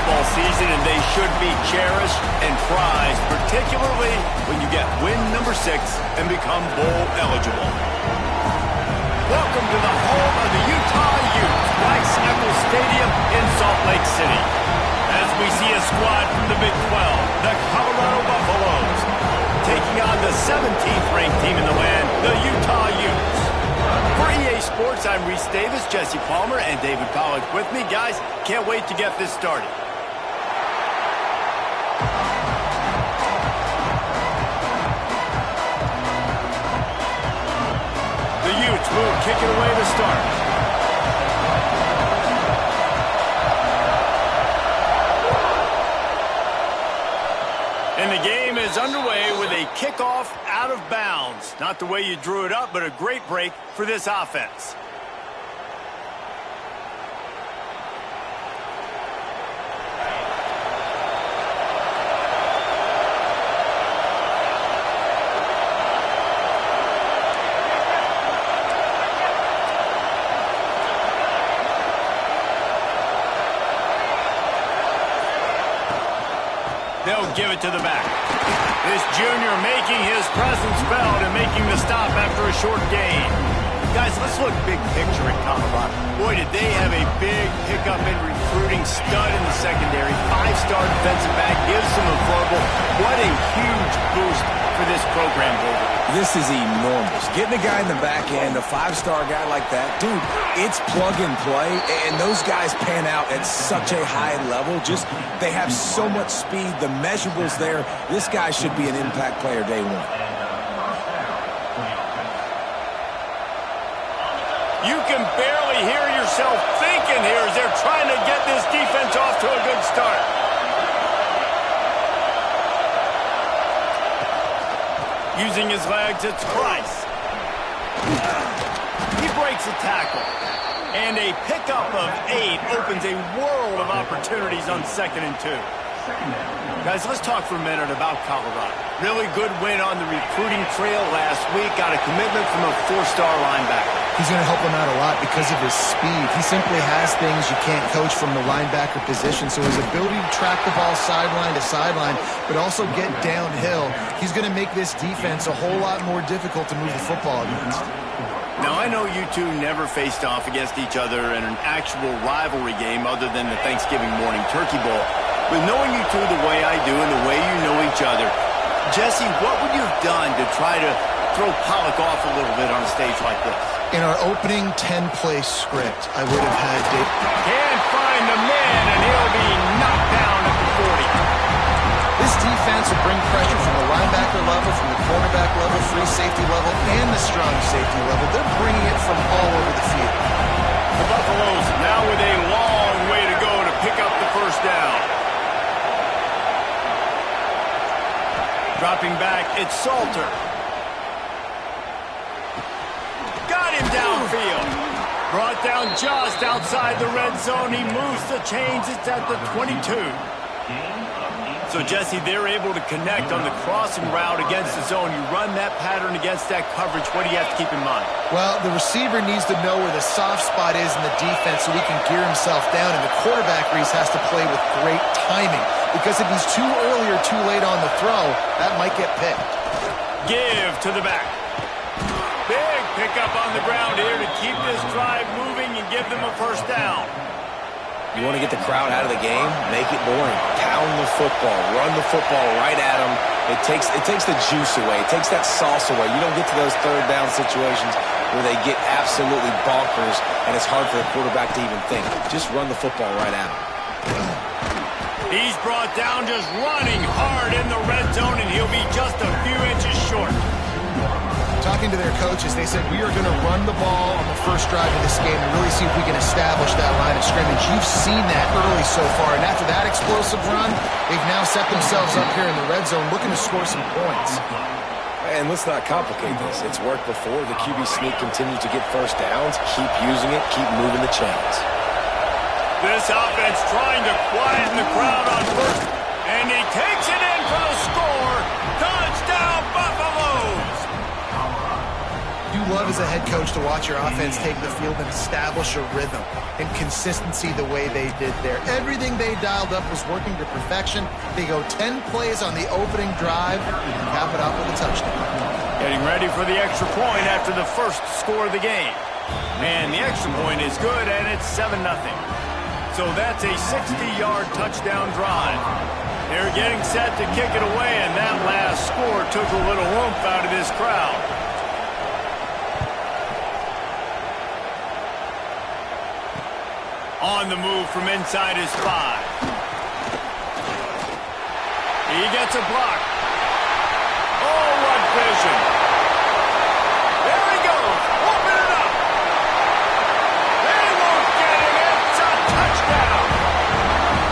football season, and they should be cherished and prized, particularly when you get win number 6 and become bowl eligible. Welcome to the home of the Utah Utes, Rice Eccles Stadium in Salt Lake City. As we see a squad from the Big 12, the Colorado Buffaloes, taking on the 17th ranked team in the land, the Utah Utes. For EA Sports, I'm Reese Davis, Jesse Palmer, and David Pollack with me. Guys, can't wait to get this started. The Utes will kick it away to start. And the game is underway with a kickoff out of bounds. Not the way you drew it up, but a great break for this offense. They'll give it to the back. This junior making his presence felt and making the stop after a short gain. Guys, let's look big picture at Colorado. Boy, did they have a big pickup in recruiting. Stud in the secondary. 5-star defensive back. Gives them a verbal. What a huge boost for this program, David. This is enormous. Getting a guy in the back end, a 5-star guy like that, dude, it's plug and play, and those guys pan out at such a high level. Just, they have so much speed. The measurables there. This guy should be an impact player day one. You can barely hear yourself thinking here as they're trying to get this defense off to a good start. Using his legs, it's Price. He breaks a tackle. And a pickup of 8 opens a world of opportunities on 2nd and 2. Guys, let's talk for a minute about Colorado. Really good win on the recruiting trail last week. Got a commitment from a 4-star linebacker. He's going to help him out a lot because of his speed. He simply has things you can't coach from the linebacker position. So his ability to track the ball sideline to sideline, but also get downhill, he's going to make this defense a whole lot more difficult to move the football against. Now, I know you two never faced off against each other in an actual rivalry game other than the Thanksgiving morning Turkey Bowl. But knowing you two the way I do and the way you know each other, Jesse, what would you have done to try to throw Pollack off a little bit on a stage like this? In our opening 10-play script, I would have had Dave. Can't find the man, and he'll be knocked down at the 40. This defense will bring pressure from the linebacker level, from the cornerback level, free safety level, and the strong safety level. They're bringing it from all over the field. The Buffaloes now with a long way to go to pick up the first down. Dropping back, it's Salter. Got him downfield. Brought down just outside the red zone. He moves the chains. It's at the 22. So, Jesse, they're able to connect on the crossing route against the zone. You run that pattern against that coverage. What do you have to keep in mind? Well, the receiver needs to know where the soft spot is in the defense so he can gear himself down. And the quarterback, Reese, has to play with great timing. Because if he's too early or too late on the throw, that might get picked. Give to the back. Big pickup on the ground here to keep this drive moving and give them a first down. You want to get the crowd out of the game? Make it boring. Pound the football. Run the football right at them. It takes the juice away. It takes that sauce away. You don't get to those third down situations where they get absolutely bonkers and it's hard for the quarterback to even think. Just run the football right at them. He's brought down just running hard in the red zone, and he'll be just a few inches short. Talking to their coaches, they said, we are going to run the ball on the first drive of this game and really see if we can establish that line of scrimmage. You've seen that early so far, and after that explosive run, they've now set themselves up here in the red zone looking to score some points. And let's not complicate this. It's worked before. The QB sneak continues to get first downs. Keep using it. Keep moving the chains. This offense trying to quieten the crowd on first, and he takes it in for the score. Touchdown, Buffaloes! Do love as a head coach to watch your offense take the field and establish a rhythm and consistency the way they did there. Everything they dialed up was working to perfection. They go 10 plays on the opening drive and cap it off with a touchdown. Getting ready for the extra point after the first score of the game. And the extra point is good, and it's 7-0. So that's a 60-yard touchdown drive. They're getting set to kick it away, and that last score took a little oomph out of this crowd. On the move from inside his 5. He gets a block. Oh, what vision. There he goes. Open it up. They won't get him. It's a touchdown.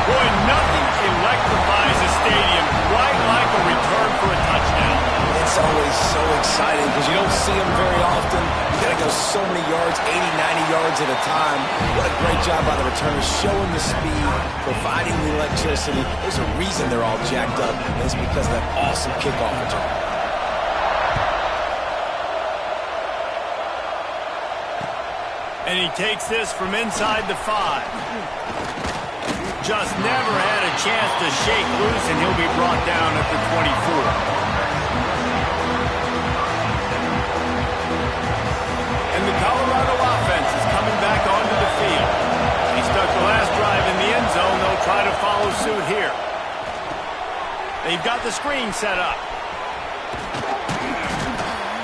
Boy, nothing electrifies a stadium quite like a return for a touchdown. It's always so exciting because you don't see them very often. You got to go so many yards, 80, 90 yards at a time. What a great job by the returners, showing the speed, providing the electricity. There's a reason they're all jacked up, and it's because of that awesome kickoff return. And he takes this from inside the 5. Just never had a chance to shake loose, and he'll be brought down at the 24. And the Colorado offense is coming back onto the field. He stuck the last drive in the end zone. They'll try to follow suit here. They've got the screen set up.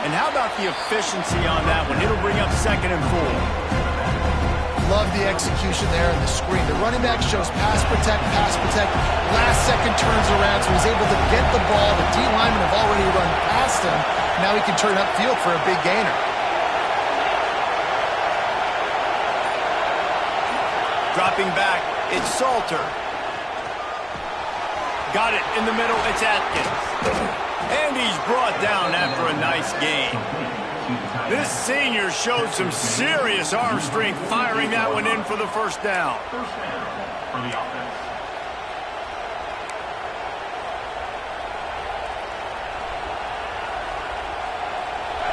And how about the efficiency on that one? It'll bring up 2nd and 4. Love the execution there on the screen. The running back shows pass protect, pass protect. Last second turns around, so he's able to get the ball. The D linemen have already run past him. Now he can turn upfield for a big gainer. Dropping back, it's Salter. Got it in the middle, it's Atkins. And he's brought down after a nice game. This senior showed some serious arm strength firing that one in for the first down.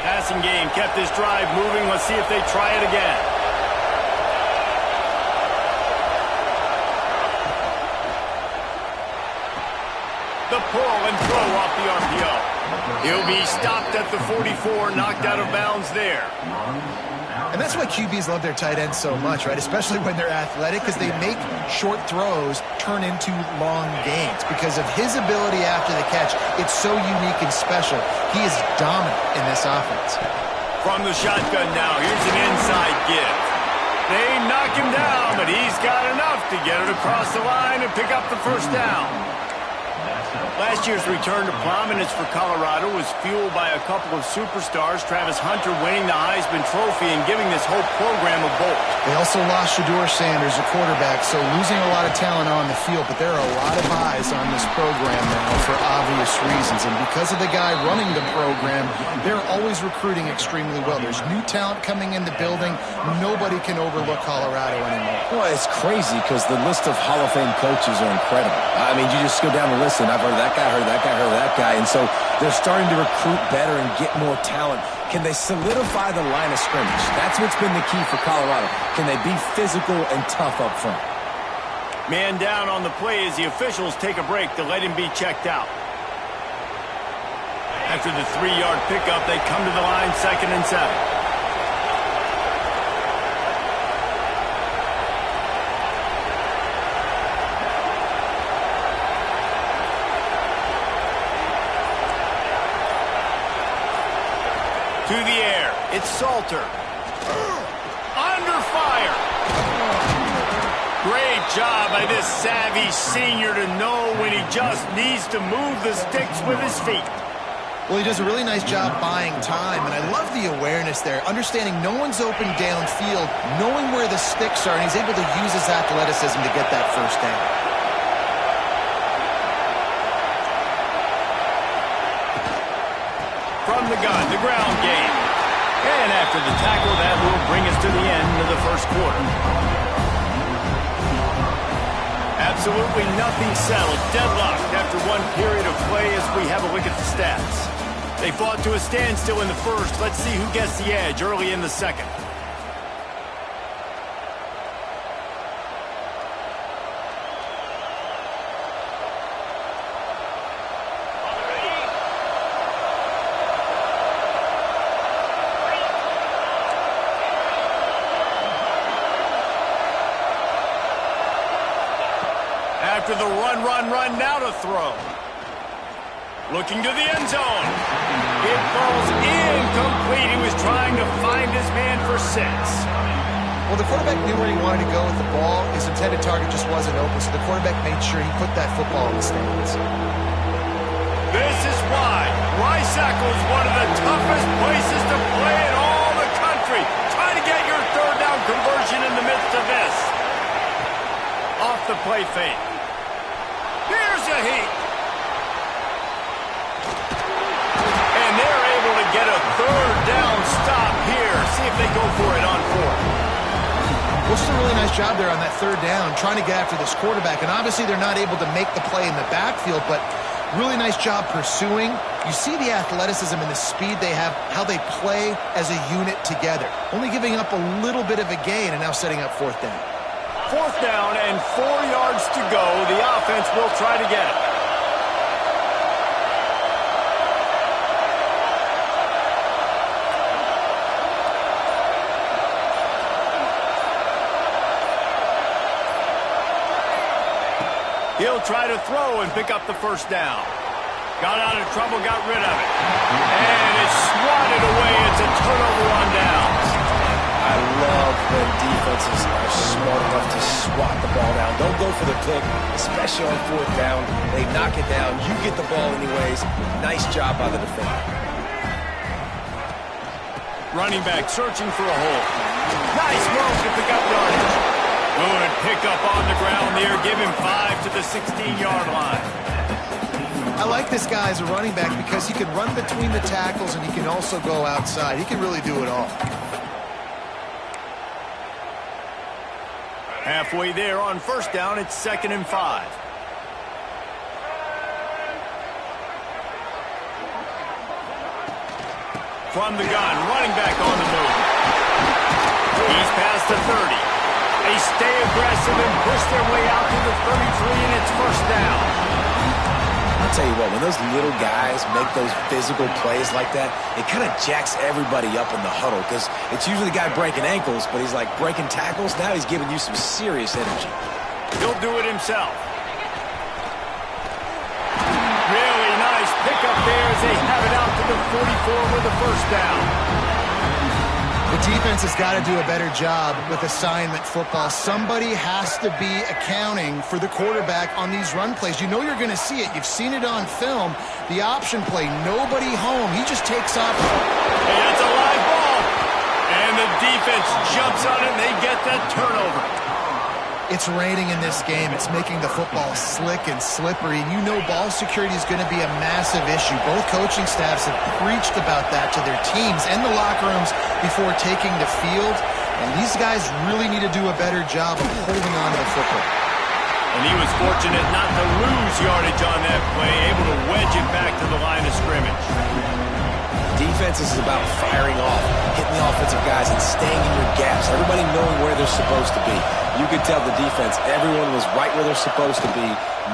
Passing game kept this drive moving. Let's see if they try it again. The pull and throw off the RPO. He'll be stopped at the 44, knocked out of bounds there. And that's why QBs love their tight ends so much, right? Especially when they're athletic, because they make short throws turn into long gains. Because of his ability after the catch, it's so unique and special. He is dominant in this offense. From the shotgun now, here's an inside give. They knock him down, but he's got enough to get it across the line and pick up the first down. Last year's return to prominence for Colorado was fueled by a couple of superstars, Travis Hunter winning the Heisman Trophy and giving this whole program a bolt. They also lost Shedeur Sanders, a quarterback, so losing a lot of talent on the field, but there are a lot of eyes on this program now for obvious reasons. And because of the guy running the program, they're always recruiting extremely well. There's new talent coming in the building. Nobody can overlook Colorado anymore. Well, it's crazy because the list of Hall of Fame coaches are incredible. I mean, you just go down the list, and I've heard that guy, heard that guy, heard that guy. And so they're starting to recruit better and get more talent. Can they solidify the line of scrimmage? That's what's been the key for Colorado. Can they be physical and tough up front? Man down on the play as the officials take a break to let him be checked out. After the 3-yard pickup, they come to the line, 2nd and 7. To the air, it's Salter. Under fire. Great job by this savvy senior to know when he just needs to move the sticks with his feet. Well, he does a really nice job buying time, and I love the awareness there, understanding no one's open downfield, knowing where the sticks are, and he's able to use his athleticism to get that first down. From the gun, the ground game. And after the tackle, that will bring us to the end of the first quarter. Absolutely nothing settled. Deadlocked after one period of play as we have a look at the stats. They fought to a standstill in the first. Let's see who gets the edge early in the second. After the run, now to throw. Looking to the end zone. It falls incomplete. He was trying to find his man for 6. Well, the quarterback knew where he wanted to go with the ball. His intended target just wasn't open, so the quarterback made sure he put that football in the stands. This is why Rice-Eccles is one of the toughest places to play in all the country. Try to get your third down conversion in the midst of this. Off the play fake. Here's a heat. And they're able to get a third down stop here. See if they go for it on 4th. Well, just a really nice job there on that third down, trying to get after this quarterback. And obviously they're not able to make the play in the backfield, but really nice job pursuing. You see the athleticism and the speed they have, how they play as a unit together. Only giving up a little bit of a gain and now setting up 4th down. 4th down and 4 yards to go. The offense will try to get it. He'll try to throw and pick up the first down. Got out of trouble, got rid of it. And it's swatted away. It's a turnover on downs. I love when defenses are smart enough to swat the ball down. Don't go for the pick, especially on 4th down. They knock it down. You get the ball anyways. Nice job by the defender. Running back searching for a hole. Nice move to pick up yardage. Good pickup on the ground there. Give him 5 to the 16-yard line. I like this guy as a running back because he can run between the tackles and he can also go outside. He can really do it all. Halfway there on 1st down, it's 2nd and 5. From the gun, running back on the move. He's past the 30. They stay aggressive and push their way out to the 33, and it's 1st down. I'll tell you what, when those little guys make those physical plays like that, it kind of jacks everybody up in the huddle because it's usually the guy breaking ankles, but he's like breaking tackles. Now he's giving you some serious energy. He'll do it himself. Really nice pickup there as they have it out to the 44 with the 1st down. The defense has got to do a better job with assignment football. Somebody has to be accounting for the quarterback on these run plays. You know you're going to see it. You've seen it on film. The option play, nobody home. He just takes off. Hey, that's a live ball. And the defense jumps on it, and they get that turnover. It's raining in this game. It's making the football slick and slippery. And you know ball security is going to be a massive issue. Both coaching staffs have preached about that to their teams and the locker rooms before taking the field. And these guys really need to do a better job of holding on to the football. And he was fortunate not to lose yardage on that play, able to wedge it back to the line of scrimmage. Defense is about firing off, hitting the offensive guys and staying in your gaps. Everybody knowing where they're supposed to be. You could tell the defense, everyone was right where they're supposed to be,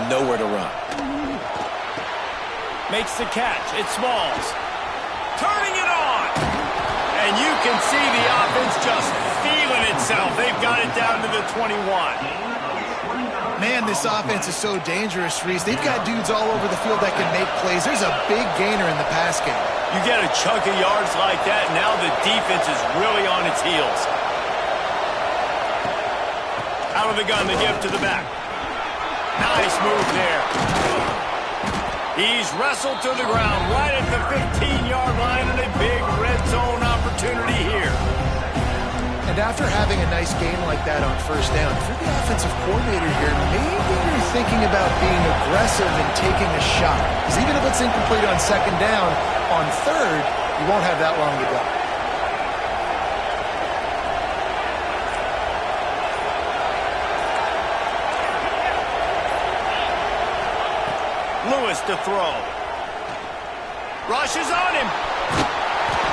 nowhere to run. Makes the catch. It's Smalls. Turning it on. And you can see the offense just feeling itself. They've got it down to the 21. Man, this offense is so dangerous, Reese. They've got dudes all over the field that can make plays. There's a big gainer in the pass game. You get a chunk of yards like that, now the defense is really on its heels. Out of the gun, the give to the back. Nice move there. He's wrestled to the ground right at the 15-yard line, and a big red zone opportunity here. And after having a nice game like that on 1st down, if you're the offensive coordinator here, maybe you're thinking about being aggressive and taking a shot. Because even if it's incomplete on 2nd down, on 3rd, you won't have that long to go. Lewis to throw. Rushes on him.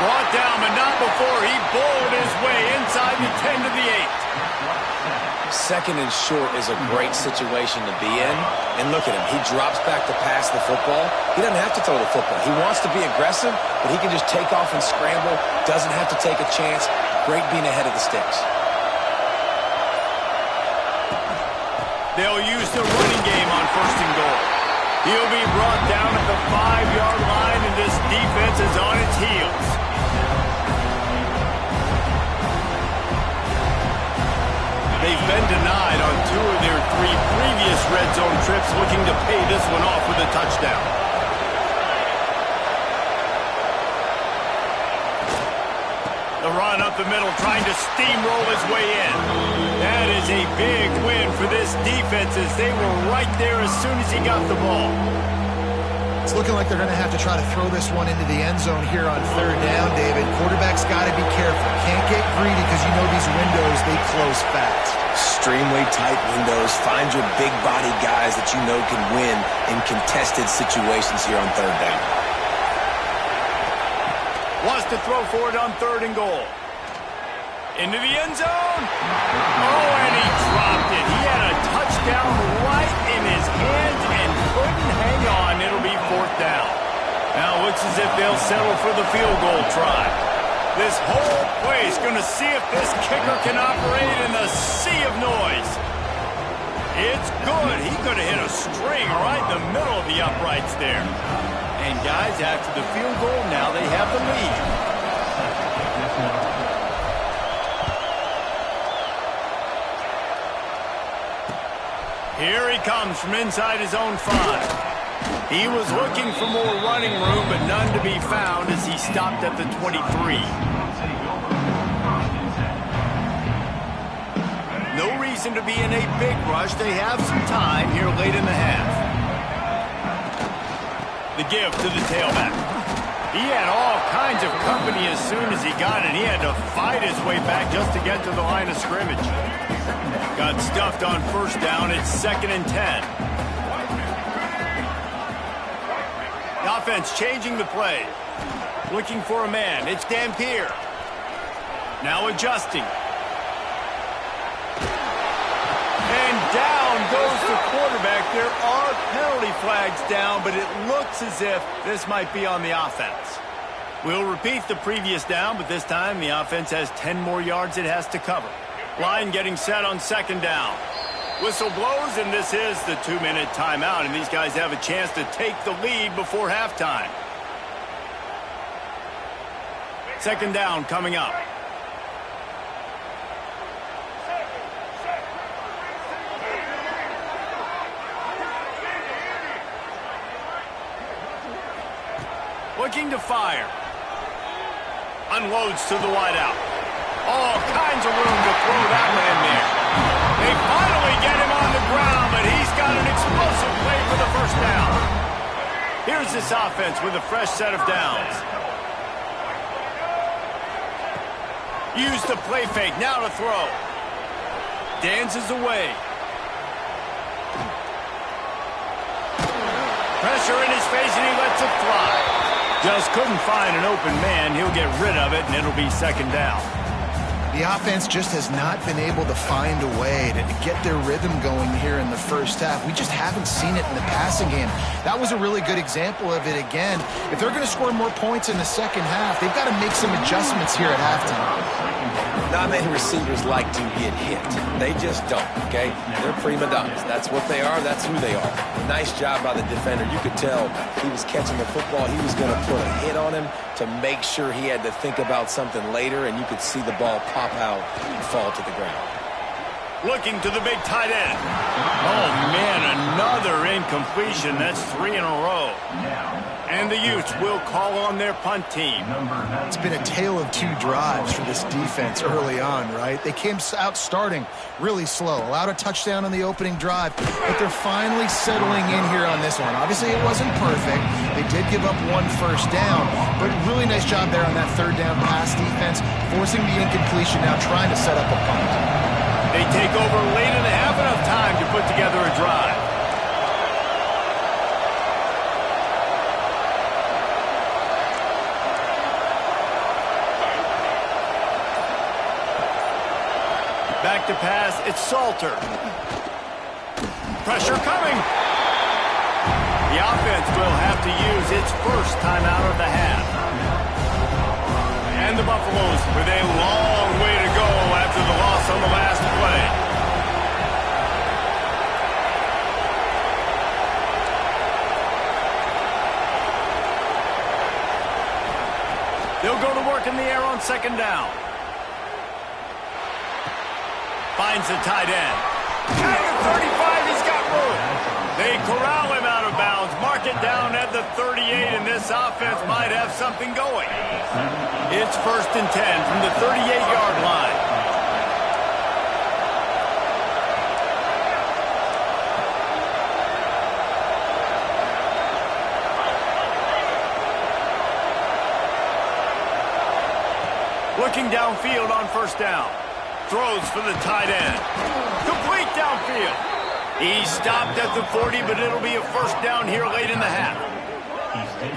Brought down, but not before he bowled his way inside the 10 to the 8. Second and short is a great situation to be in. And look at him. He drops back to pass the football. He doesn't have to throw the football. He wants to be aggressive, but he can just take off and scramble. Doesn't have to take a chance. Great being ahead of the sticks. They'll use the running game on 1st and goal. He'll be brought down at the 5-yard line, and this defense is on its heels. They've been denied on 2 of their 3 previous red zone trips, looking to pay this one off with a touchdown. The run up the middle, trying to steamroll his way in. That is a big win for this defense, as they were right there as soon as he got the ball. It's looking like they're going to have to try to throw this one into the end zone here on 3rd down, David. Quarterback's got to be careful. Can't get greedy because you know these windows, they close fast. Extremely tight windows. Find your big body guys that you know can win in contested situations here on 3rd down. Wants to throw for it on 3rd and goal. Into the end zone. Oh, and he dropped it. He had a touchdown right in his hands and couldn't hang on. It'll be 4th down. Now it looks as if they'll settle for the field goal try. This whole place going to see if this kicker can operate in the sea of noise. It's good. He could have hit a string right in the middle of the uprights there. And guys, after the field goal, now they have the lead. Here he comes from inside his own 5. He was looking for more running room, but none to be found as he stopped at the 23. No reason to be in a big rush. They have some time here late in the half. The give to the tailback. He had all kinds of company as soon as he got it. He had to fight his way back just to get to the line of scrimmage. Got stuffed on 1st down. It's 2nd and 10. The offense changing the play. Looking for a man. It's Dampier. Now adjusting. And down goes the quarterback. There are penalty flags down, but it looks as if this might be on the offense. We'll repeat the previous down, but this time the offense has 10 more yards it has to cover. Line getting set on 2nd down. Whistle blows, and this is the 2-minute timeout, and these guys have a chance to take the lead before halftime. 2nd down coming up. Looking to fire. Unloads to the wideout. All kinds of room to throw that one in there. They finally get him on the ground, but he's got an explosive play for the 1st down. Here's this offense with a fresh set of downs. Use the play fake, now to throw. Dances away. Pressure in his face, and he lets it fly. Just couldn't find an open man. He'll get rid of it, and it'll be 2nd down. The offense just has not been able to find a way to get their rhythm going here in the 1st half. We just haven't seen it in the passing game. That was a really good example of it again. If they're going to score more points in the 2nd half, they've got to make some adjustments here at halftime. Not many receivers like to get hit. They just don't, okay? They're prima donnas. That's what they are. That's who they are. Nice job by the defender. You could tell he was catching the football. He was going to put a hit on him to make sure he had to think about something later, and you could see the ball pop out and fall to the ground. Looking to the big tight end. Oh, man, another incompletion. That's 3 in a row. And the Utes will call on their punt team. It's been a tale of 2 drives for this defense early on, right? They came out starting really slow, allowed a touchdown on the opening drive, but they're finally settling in here on this one. Obviously, it wasn't perfect. They did give up 1 first down, but really nice job there on that 3rd down pass defense, forcing the incompletion, now trying to set up a punt. They take over late in the half, enough time to put together a drive. Back to pass, it's Salter. Pressure coming. The offense will have to use its first timeout of the half. And the Buffaloes with a long way to go after the loss on the last play. They'll go to work in the air on second down. Finds the tight end. At the 35, he's got room. They corral him out of bounds. Mark it down at the 38, and this offense might have something going. It's 1st and 10 from the 38-yard line. Looking downfield on 1st down. Throws for the tight end. Complete downfield. He's stopped at the 40, but it'll be a 1st down here late in the half.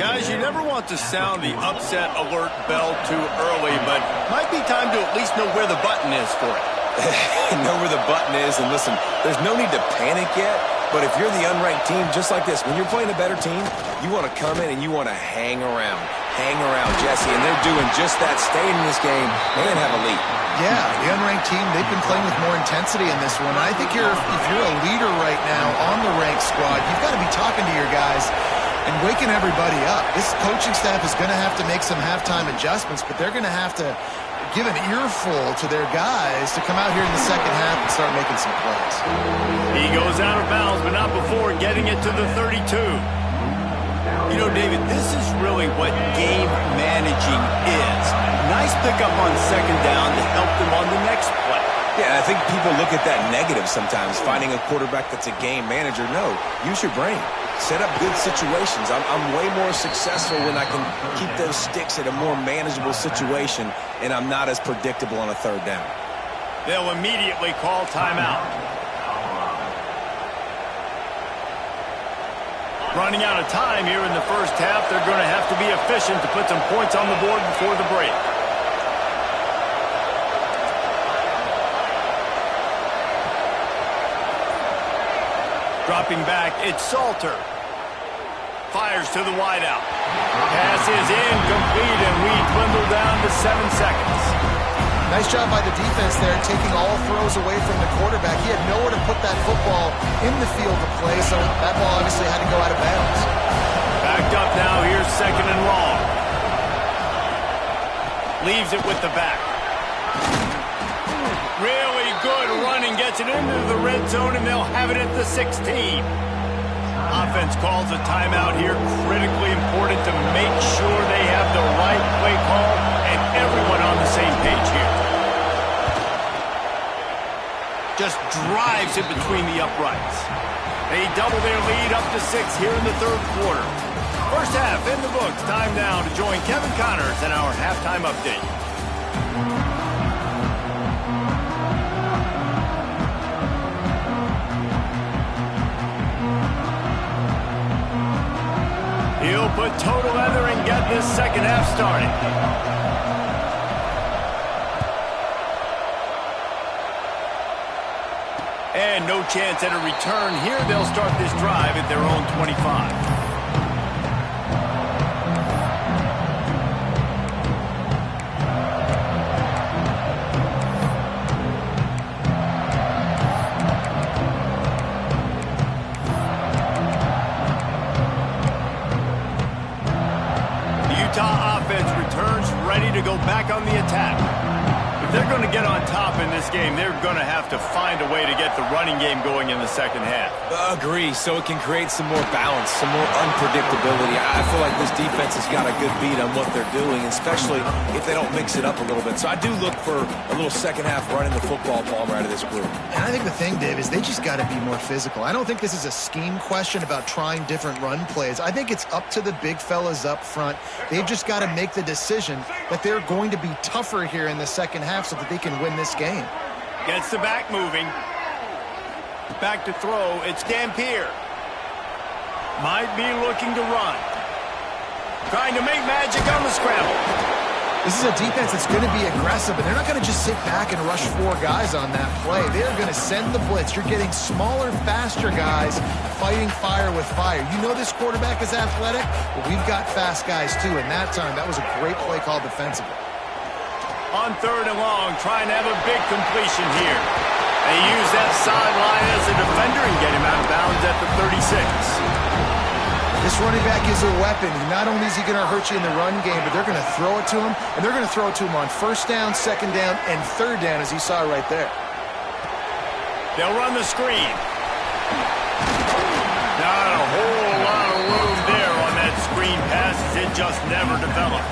Guys, you never want to sound the upset alert bell too early, but might be time to at least know where the button is for it. Know where the button is, and listen, there's no need to panic yet, but if you're the unranked team, just like this, when you're playing a better team, you want to come in and you want to hang around. Hang around, Jesse, and they're doing just that, staying in this game and have a lead. Yeah, the unranked team, they've been playing with more intensity in this one. I think if you're a leader right now on the ranked squad, you've got to be talking to your guys and waking everybody up. This coaching staff is going to have to make some halftime adjustments, but they're going to have to give an earful to their guys to come out here in the second half and start making some plays. He goes out of bounds, but not before getting it to the 32. You know, David, this is really what game managing is. Nice pickup on second down to help them on the next play. Yeah, I think people look at that negative sometimes, finding a quarterback that's a game manager. No, use your brain. Set up good situations. I'm way more successful when I can keep those sticks at a more manageable situation, and I'm not as predictable on a 3rd down. They'll immediately call timeout. Running out of time here in the 1st half. They're going to have to be efficient to put some points on the board before the break. Dropping back, it's Salter. Fires to the wideout. Pass is incomplete, and we dwindle down to 7 seconds. Nice job by the defense there, taking all throws away from the quarterback. He had nowhere to put that football in the field to play, so that ball obviously had to go out of bounds. Backed up now, here's 2nd and long. Leaves it with the back. Really good running, gets it into the red zone, and they'll have it at the 16. Offense calls a timeout here, critically important to make sure they have the right play call and everyone on the same page here. Just drives it between the uprights. They double their lead up to 6 here in the 3rd quarter. 1st half in the books. Time now to join Kevin Connors in our halftime update. He'll put toe to leather and get this second half started. And no chance at a return here. They'll start this drive at their own 25. Utah offense returns ready to go back on the attack. If they're going to get on top in this game, they're going to have to find a way to get the running game going in the second half. Agree, so it can create some more balance, some more unpredictability. I feel like this defense has got a good beat on what they're doing, especially if they don't mix it up a little bit. So I do look for a little second half running the football ball right of this group. And I think the thing, Dave, is they just got to be more physical. I don't think this is a scheme question about trying different run plays. I think it's up to the big fellas up front. They've just got to make the decision that they're going to be tougher here in the second half so that they can win this game. Gets the back moving. Back to throw. It's Dampier. Might be looking to run. Trying to make magic on the scramble. This is a defense that's going to be aggressive, and they're not going to just sit back and rush 4 guys on that play. They're going to send the blitz. You're getting smaller, faster guys fighting fire with fire. You know this quarterback is athletic, but we've got fast guys too. And that time, that was a great play call defensively. On 3rd and long, trying to have a big completion here. They use that sideline as a defender and get him out of bounds at the 36. This running back is a weapon. Not only is he going to hurt you in the run game, but they're going to throw it to him, and they're going to throw it to him on 1st down, 2nd down, and 3rd down, as he saw right there. They'll run the screen. Not a whole lot of room there on that screen pass, as it just never developed.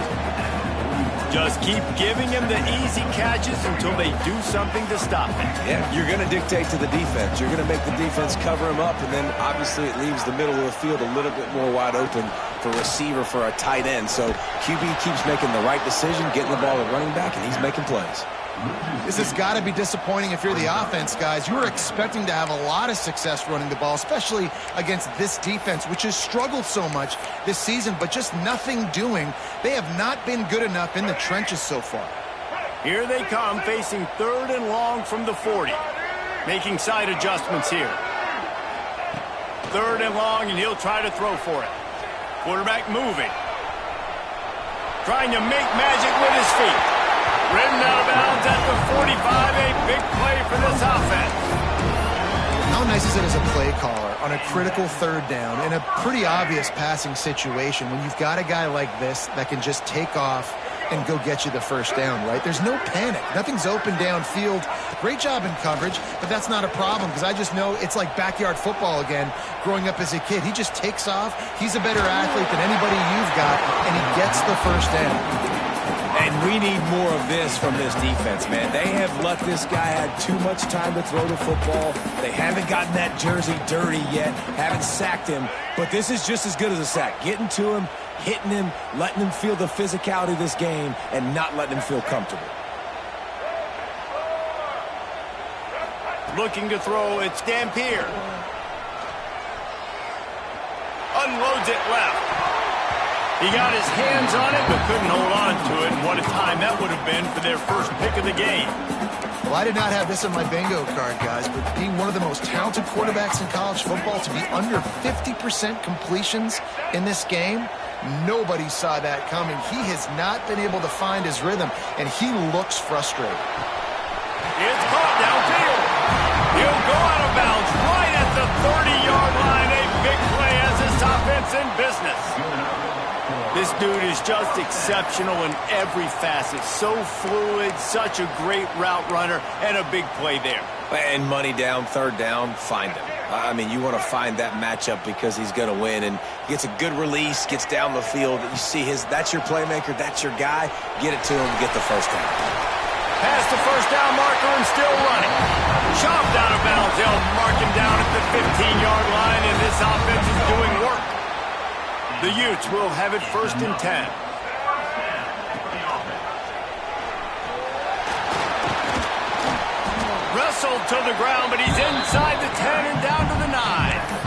Just keep giving him the easy catches until they do something to stop it. Yeah, you're going to dictate to the defense. You're going to make the defense cover him up, and then obviously it leaves the middle of the field a little bit more wide open for receiver, for a tight end. So QB keeps making the right decision, getting the ball to running back, and he's making plays. This has got to be disappointing if you're the offense, guys. You were expecting to have a lot of success running the ball, especially against this defense, which has struggled so much this season, but just nothing doing. They have not been good enough in the trenches so far. Here they come, facing 3rd and long from the 40. Making side adjustments here. 3rd and long, and he'll try to throw for it. Quarterback moving. Trying to make magic with his feet. Ridden out of bounds at the 45, a big play for this offense. How nice is it as a play caller on a critical 3rd down in a pretty obvious passing situation when you've got a guy like this that can just take off and go get you the 1st down, right? There's no panic. Nothing's open downfield. Great job in coverage, but that's not a problem because I just know it's like backyard football again growing up as a kid. He just takes off. He's a better athlete than anybody you've got, and he gets the 1st down. And we need more of this from this defense, man. They have let this guy have too much time to throw the football. They haven't gotten that jersey dirty yet, haven't sacked him. But this is just as good as a sack. Getting to him, hitting him, letting him feel the physicality of this game, and not letting him feel comfortable. Looking to throw, it's Dampier. Unloads it left. He got his hands on it, but couldn't hold on to it. And what a time that would have been for their first pick of the game. Well, I did not have this on my bingo card, guys, but being one of the most talented quarterbacks in college football, to be under 50% completions in this game, nobody saw that coming. He has not been able to find his rhythm, and he looks frustrated. It's caught downfield. He'll go out of bounds right at the 30-yard line. A big play as this offense in business. This dude is just exceptional in every facet. So fluid, such a great route runner, and a big play there. And money down, 3rd down, find him. I mean, you want to find that matchup because he's going to win, and gets a good release, gets down the field. You see that's your playmaker, that's your guy. Get it to him, get the 1st down. Past the 1st down marker and still running. Chopped out of bounds. They'll mark him down at the 15-yard line, and this offense is doing work. The Utes will have it 1st and 10. Wrestled to the ground, but he's inside the 10 and down to the 9.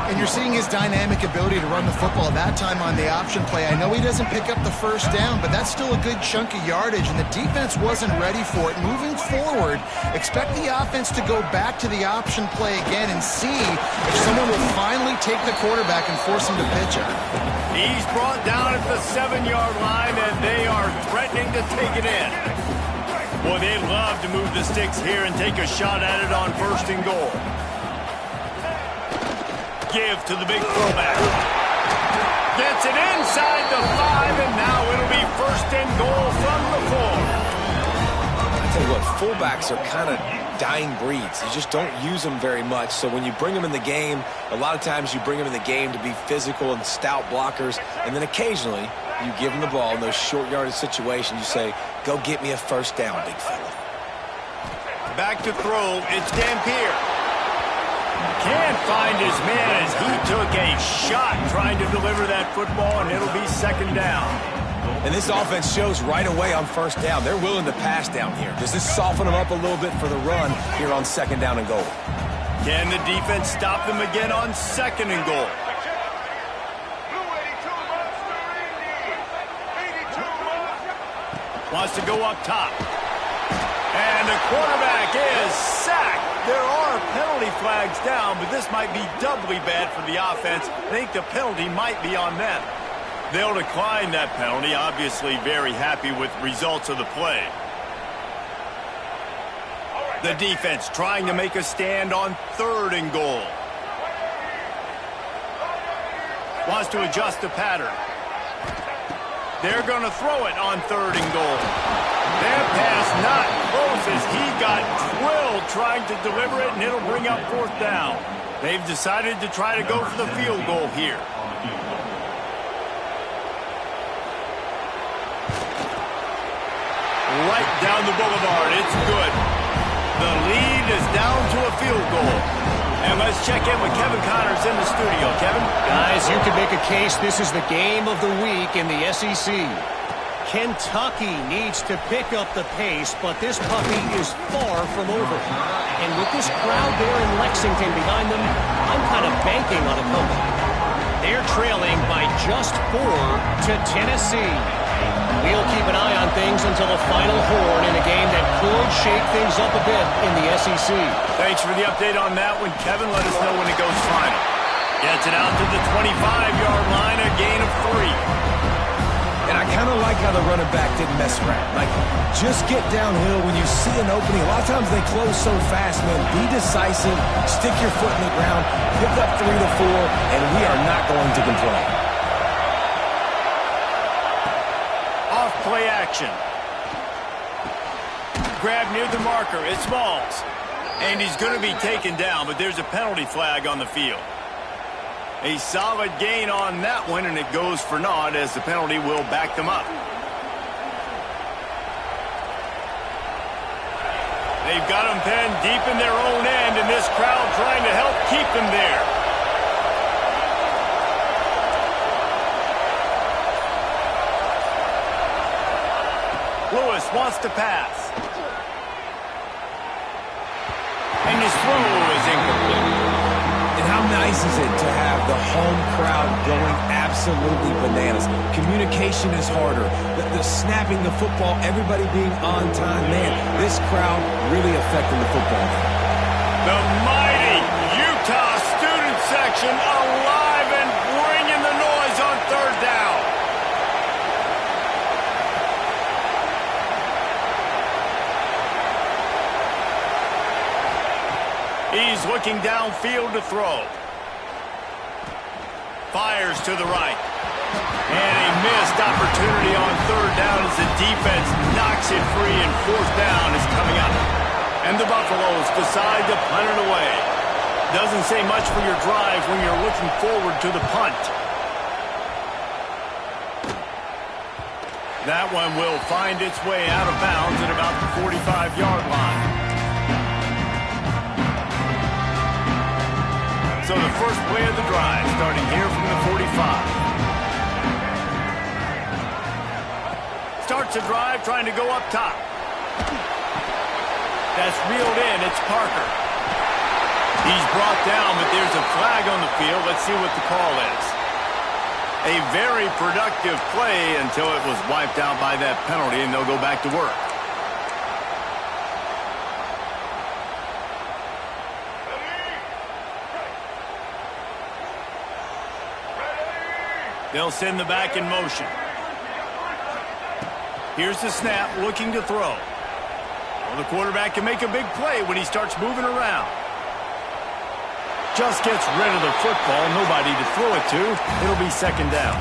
And you're seeing his dynamic ability to run the football that time on the option play. I know he doesn't pick up the 1st down, but that's still a good chunk of yardage, and the defense wasn't ready for it. Moving forward, expect the offense to go back to the option play again and see if someone will finally take the quarterback and force him to pitch it. He's brought down at the 7-yard line, and they are threatening to take it in. Boy, they'd love to move the sticks here and take a shot at it on 1st and goal. Give to the big fullback. Gets it inside the 5, and now it'll be 1st and goal from the 4. I tell you what, fullbacks are kind of dying breeds. You just don't use them very much. So when you bring them in the game, a lot of times you bring them in the game to be physical and stout blockers, and then occasionally you give them the ball in those short yardage situations. You say, go get me a 1st down, big fella. Back to throw, it's Dampier. Can't find his man as he took a shot trying to deliver that football, and it'll be 2nd down. And this offense shows right away on 1st down. They're willing to pass down here. Does this soften them up a little bit for the run here on 2nd down and goal? Can the defense stop them again on 2nd and goal? Wants to go up top. And the quarterback is sacked. There are penalty flags down, but this might be doubly bad for the offense. I think the penalty might be on them. They'll decline that penalty, obviously very happy with the results of the play. The defense trying to make a stand on 3rd and goal. Wants to adjust the pattern. They're going to throw it on 3rd and goal. That pass not close as he got drilled trying to deliver it, and it'll bring up 4th down. They've decided to try to go for the field goal here. Right down the boulevard. It's good. The lead is down to a field goal. And let's check in with Kevin Connors in the studio. Kevin? Guys, you could make a case this is the game of the week in the SEC. Kentucky needs to pick up the pace, but this puppy is far from over. And with this crowd there in Lexington behind them, I'm kind of banking on a comeback. They're trailing by just 4 to Tennessee. We'll keep an eye on things until the final horn in a game that could shake things up a bit in the SEC. Thanks for the update on that one, Kevin. Let us know when it goes final. Gets it out to the 25-yard line, a gain of 3. And I kind of like how the running back didn't mess around. Like, just get downhill when you see an opening. A lot of times they close so fast, man. Be decisive, stick your foot in the ground, pick up 3 to 4, and we are not going to complain. Play action. Grab near the marker. It's Smalls. And he's going to be taken down, but there's a penalty flag on the field. A solid gain on that one, and it goes for naught as the penalty will back them up. They've got them pinned deep in their own end, and this crowd trying to help keep them there. Lewis wants to pass. And his throw is incomplete. And how nice is it to have the home crowd going absolutely bananas? Communication is harder. The snapping the football, everybody being on time. Man, this crowd really affecting the football game. The mighty Utah student section alive and bringing the noise on 3rd down. He's looking downfield to throw. Fires to the right. And a missed opportunity on 3rd down as the defense knocks it free, and 4th down is coming up. And the Buffaloes decide to punt it away. Doesn't say much for your drive when you're looking forward to the punt. That one will find its way out of bounds at about the 45-yard line. So the first play of the drive, starting here from the 45. Starts the drive, trying to go up top. That's reeled in. It's Parker. He's brought down, but there's a flag on the field. Let's see what the call is. A very productive play until it was wiped out by that penalty, and they'll go back to work. They'll send the back in motion. Here's the snap, looking to throw. Well, the quarterback can make a big play when he starts moving around. Just gets rid of the football, nobody to throw it to. It'll be 2nd down.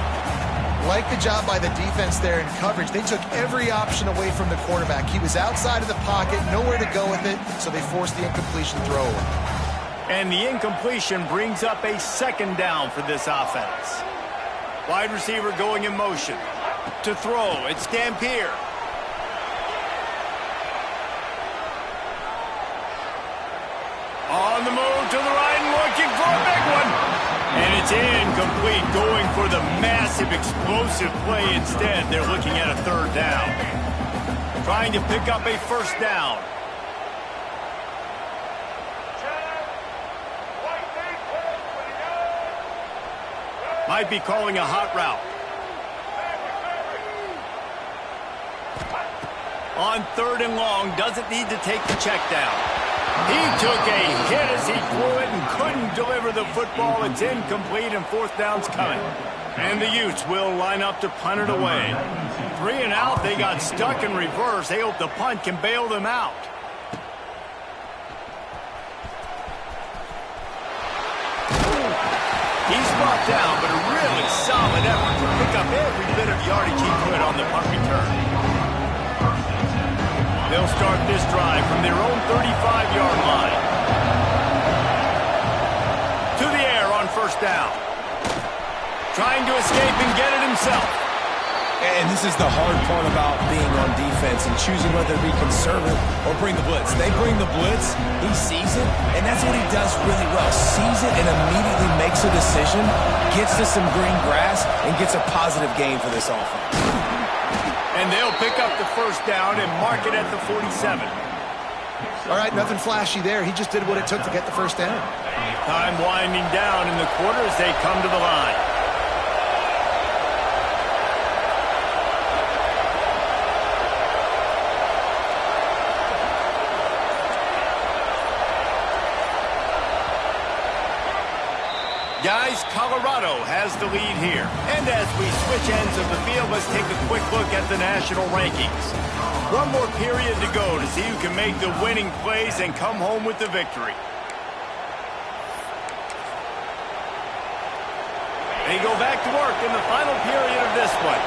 Like the job by the defense there in coverage. They took every option away from the quarterback. He was outside of the pocket, nowhere to go with it, so they forced the incompletion throw. And the incompletion brings up a 2nd down for this offense. Wide receiver going in motion. To throw, it's Dampier. On the move to the right and looking for a big one. And it's incomplete, going for the massive explosive play instead. They're looking at a 3rd down. Trying to pick up a 1st down. Might be calling a hot route. On 3rd and long, doesn't need to take the check down. He took a hit as he threw it and couldn't deliver the football. It's incomplete and 4th down's coming. And the Utes will line up to punt it away. 3 and out, they got stuck in reverse. They hope the punt can bail them out. He's brought down, but a really solid effort to pick up every bit of yardage he could on the punt return. They'll start this drive from their own 35-yard line. To the air on 1st down. Trying to escape and get it himself. And this is the hard part about being on defense and choosing whether to be conservative or bring the blitz. They bring the blitz, he sees it, and that's what he does really well. Sees it and immediately makes a decision, gets to some green grass, and gets a positive gain for this offense. And they'll pick up the 1st down and mark it at the 47. All right, nothing flashy there. He just did what it took to get the 1st down. Time winding down in the quarter as they come to the line. Guys, Colorado has the lead here. And as we switch ends of the field, let's take a quick look at the national rankings. One more period to go to see who can make the winning plays and come home with the victory. They go back to work in the final period of this one.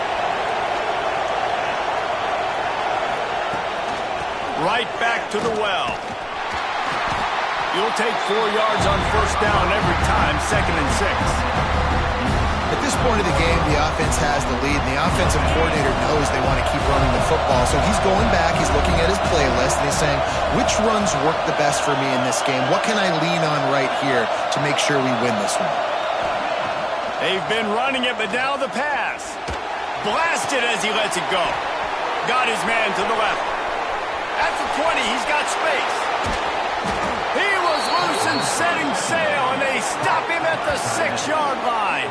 Right back to the well. You'll take 4 yards on 1st down every time, 2nd and 6. At this point of the game, the offense has the lead, and the offensive coordinator knows they want to keep running the football. So he's going back, he's looking at his playlist, and he's saying, which runs work the best for me in this game? What can I lean on right here to make sure we win this one? They've been running it, but now the pass. Blasted as he lets it go. Got his man to the left. At the 20, he's got space. He was loose and setting sail, and they stop him at the 6-yard line.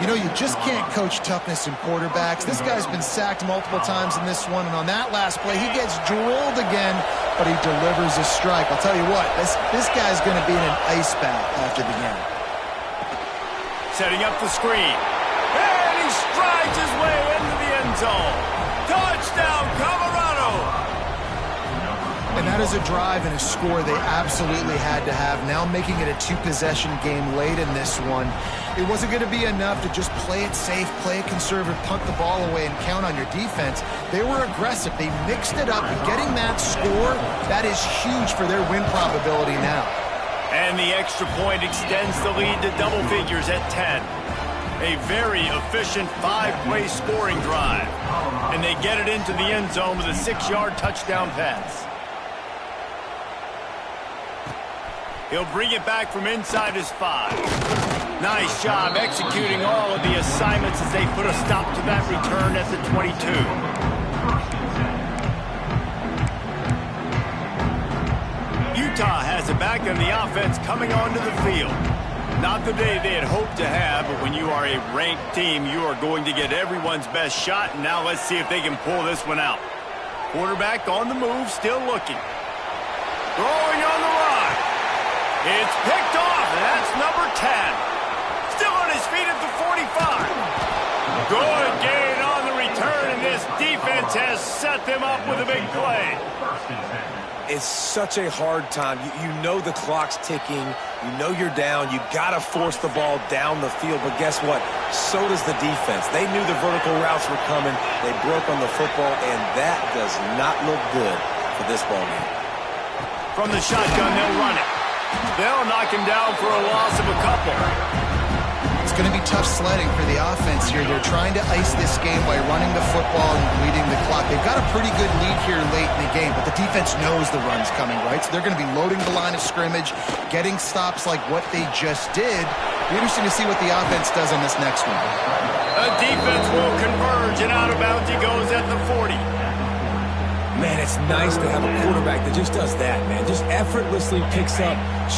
You know, you just can't coach toughness in quarterbacks. This guy's been sacked multiple times in this one, and on that last play, he gets drilled again, but he delivers a strike. I'll tell you what, this guy's going to be in an ice bath after the game. Setting up the screen. And he strides his way into the end zone. Touchdown, Colorado! And that is a drive and a score they absolutely had to have. Now making it a 2-possession game late in this one. It wasn't going to be enough to just play it safe, play it conservative, punt the ball away, and count on your defense. They were aggressive. They mixed it up. Getting that score, that is huge for their win probability now. And the extra point extends the lead to double figures at 10. A very efficient 5-play scoring drive. And they get it into the end zone with a 6-yard touchdown pass. He'll bring it back from inside his 5. Nice job executing all of the assignments as they put a stop to that return at the 22. Utah has it back and the offense coming onto the field. Not the day they had hoped to have, but when you are a ranked team, you are going to get everyone's best shot. And now let's see if they can pull this one out. Quarterback on the move, still looking. Throwing on the run. It's picked off, and that's number 10. Still on his feet at the 45. Good gain on the return, and this defense has set them up with a big play. It's such a hard time. You know the clock's ticking. You know you're down. You got to force the ball down the field. But guess what? So does the defense. They knew the vertical routes were coming. They broke on the football, and that does not look good for this ball game. From the shotgun, they'll run it. They'll knock him down for a loss of a couple. It's going to be tough sledding for the offense here. They're trying to ice this game by running the football and bleeding the clock. They've got a pretty good lead here late in the game, but the defense knows the run's coming, right? So they're going to be loading the line of scrimmage, getting stops like what they just did. Be interesting to see what the offense does on this next one. The defense will converge, and out of bounds he goes at the 40. Man, it's nice to have a quarterback that just does that, man. Just effortlessly picks up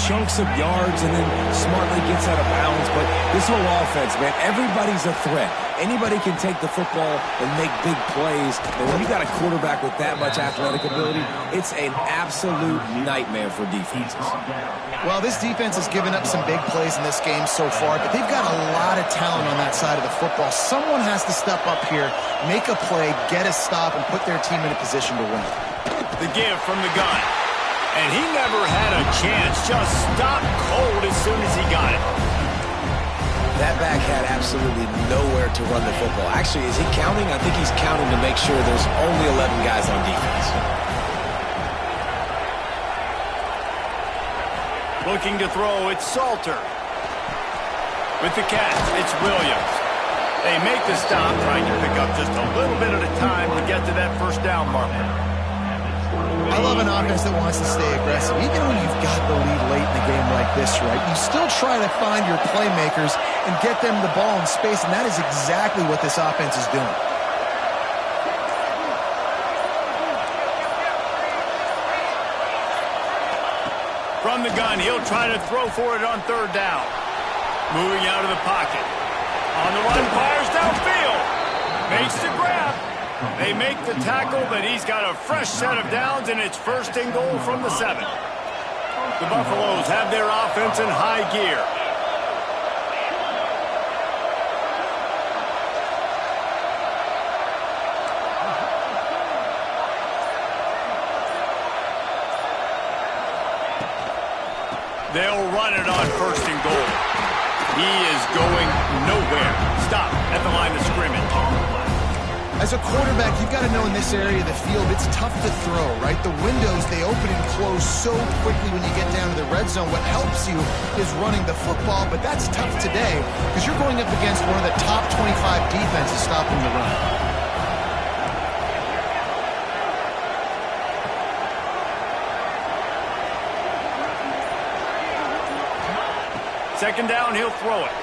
chunks of yards and then smartly gets out of bounds. But this whole offense, man, everybody's a threat. Anybody can take the football and make big plays. And when you got a quarterback with that much athletic ability, it's an absolute nightmare for defenses. Well, this defense has given up some big plays in this game so far, but they've got a lot of talent on that side of the football. Someone has to step up here, make a play, get a stop, and put their team in a position to win. The give from the gun. And he never had a chance. Just stopped cold as soon as he got it. That back had absolutely nowhere to run the football. Actually, is he counting? I think he's counting to make sure there's only 11 guys on defense. Looking to throw, it's Salter. With the catch, it's Williams. They make the stop, trying to pick up just a little bit at a time to get to that first down marker. I love an offense that wants to stay aggressive. Even when you've got the lead late in the game like this, right, you still try to find your playmakers and get them the ball in space, and that is exactly what this offense is doing. From the gun, he'll try to throw for it on third down. Moving out of the pocket. On the run, fires downfield. Makes the grab. They make the tackle, but he's got a fresh set of downs, and it's first and goal from the 7. The Buffaloes have their offense in high gear. They'll run it on first and goal. He is going nowhere. Stop at the line of scrimmage. As a quarterback, you've got to know in this area of the field, it's tough to throw, right? The windows, they open and close so quickly when you get down to the red zone. What helps you is running the football, but that's tough today because you're going up against one of the top 25 defenses stopping the run. Second down, he'll throw it.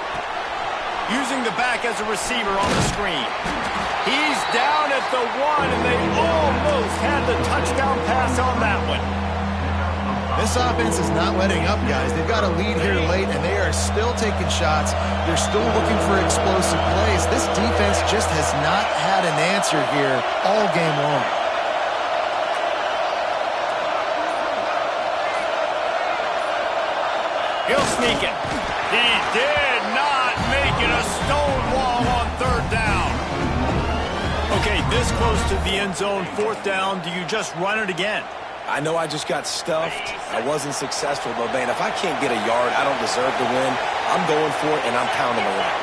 Using the back as a receiver on the screen. He's down at the 1, and they almost had the touchdown pass on that one. This offense is not letting up, guys. They've got a lead here late, and they are still taking shots. They're still looking for explosive plays. This defense just has not had an answer here all game long. He'll sneak it. He did not make it. A stone wall on third down. Okay, this close to the end zone, fourth down. Do you just run it again? I know I just got stuffed. I wasn't successful, but, man, if I can't get a yard, I don't deserve to win. I'm going for it, and I'm pounding around.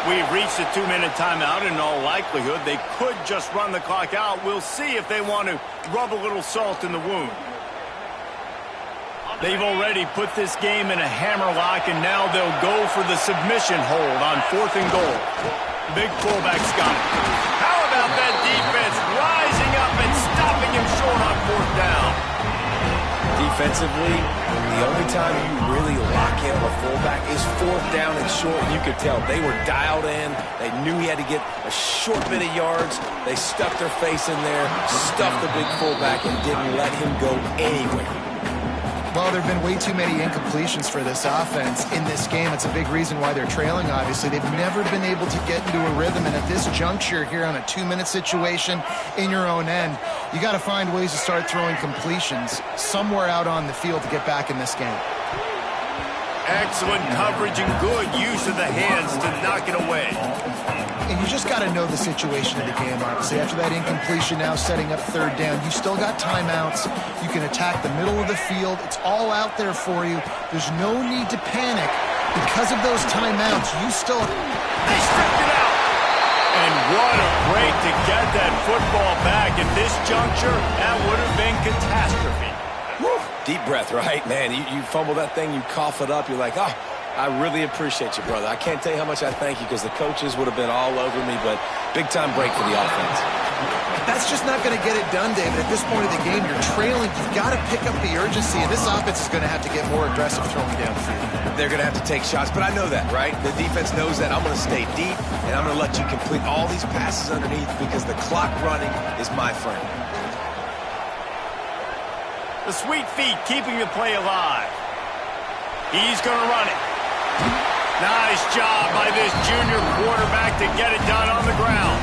We've reached a 2-minute timeout. In all likelihood, they could just run the clock out. We'll see if they want to rub a little salt in the wound. They've already put this game in a hammerlock, and now they'll go for the submission hold on fourth and goal. Big fullback's got it. How about that defense rising up and stopping him short on fourth down? Defensively, the only time you really lock in on a fullback is fourth down and short, and you could tell they were dialed in. They knew he had to get a short bit of yards. They stuck their face in there, stuffed the big fullback, and didn't let him go anywhere. Well, there have been way too many incompletions for this offense in this game. It's a big reason why they're trailing, obviously. They've never been able to get into a rhythm, and at this juncture here on a 2-minute situation in your own end, you got to find ways to start throwing completions somewhere out on the field to get back in this game. Excellent coverage and good use of the hands to knock it away. And you just got to know the situation of the game, obviously. After that incompletion, now setting up third down, you still got timeouts. You can attack the middle of the field. It's all out there for you. There's no need to panic. Because of those timeouts, you still... They stripped it out. And what a break to get that football back. At this juncture, that would have been catastrophe. Woo. Deep breath, right? Man, you fumble that thing, you cough it up, you're like, oh, I really appreciate you, brother. I can't tell you how much I thank you because the coaches would have been all over me, but big-time break for the offense. That's just not going to get it done, David. At this point of the game, you're trailing. You've got to pick up the urgency, and this offense is going to have to get more aggressive throwing downfield. They're going to have to take shots, but I know that, right? The defense knows that. I'm going to stay deep, and I'm going to let you complete all these passes underneath because the clock running is my friend. The sweet feet keeping the play alive. He's going to run it. Nice job by this junior quarterback to get it done on the ground.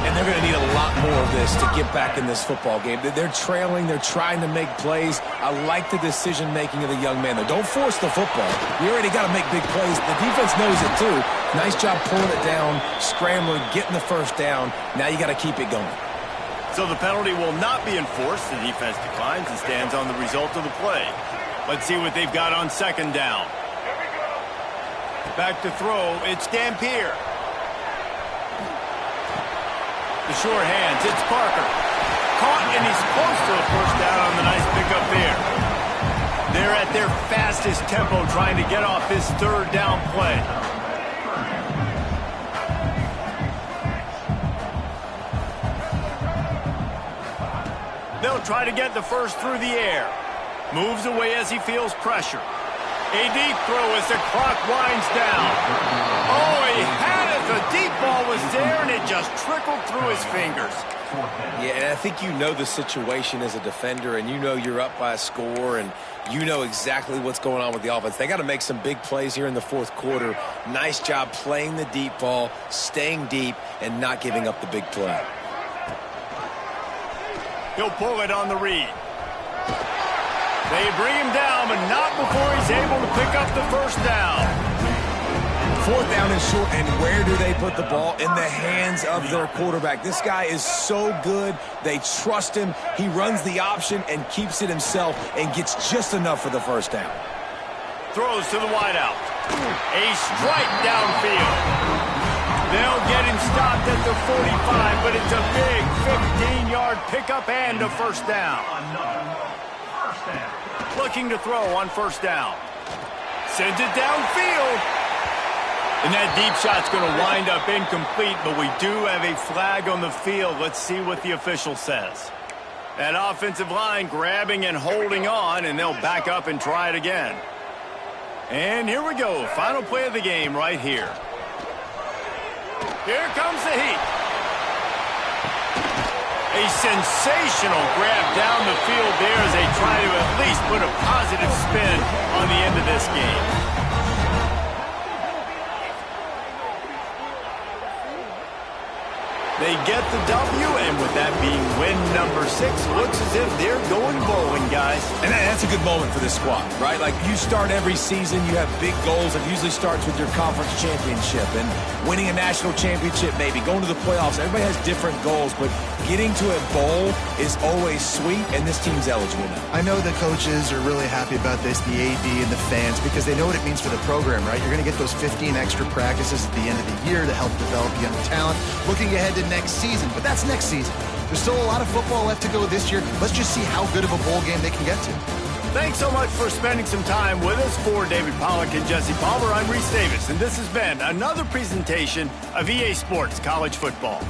And they're going to need a lot more of this to get back in this football game. They're trailing. They're trying to make plays. I like the decision-making of the young man, though. Don't force the football. You already got to make big plays. The defense knows it, too. Nice job pulling it down, scrambling, getting the first down. Now you got to keep it going. So the penalty will not be enforced. The defense declines and stands on the result of the play. Let's see what they've got on second down. Back to throw. It's Dampier. The short hands, it's Parker. Caught, and he's close to a first down on the nice pickup there. They're at their fastest tempo trying to get off this third down play. They'll try to get the first through the air. Moves away as he feels pressure. A deep throw as the clock winds down. Oh, he had it. The deep ball was there, and it just trickled through his fingers. Yeah, and I think you know the situation as a defender, and you know you're up by a score, and you know exactly what's going on with the offense. They got to make some big plays here in the fourth quarter. Nice job playing the deep ball, staying deep, and not giving up the big play. He'll pull it on the read. They bring him down, but not before he's able to pick up the first down. Fourth down and short, and where do they put the ball? In the hands of their quarterback. This guy is so good. They trust him. He runs the option and keeps it himself and gets just enough for the first down. Throws to the wideout. A strike downfield. They'll get him stopped at the 45, but it's a big 15-yard pickup and a first down. Looking to throw on first down. Sends it downfield. And that deep shot's going to wind up incomplete, but we do have a flag on the field. Let's see what the official says. That offensive line grabbing and holding on, and they'll back up and try it again. And here we go. Final play of the game right here. Here comes the heat. A sensational grab down the field there as they try to at least put a positive spin on the end of this game. They get the W, and with that being win number 6, looks as if they're going bowling, guys. And that's a good moment for this squad, right? Like, you start every season, you have big goals. It usually starts with your conference championship and winning a national championship, maybe going to the playoffs. Everybody has different goals, but getting to a bowl is always sweet, and this team's eligible now. I know the coaches are really happy about this, the AD and the fans, because they know what it means for the program, right? You're going to get those 15 extra practices at the end of the year to help develop young talent. Looking ahead to next season, but that's next season. There's still a lot of football left to go this year. Let's just see how good of a bowl game they can get to. Thanks so much for spending some time with us. For David Pollack and Jesse Palmer, I'm Reese Davis, and this has been another presentation of EA Sports College Football.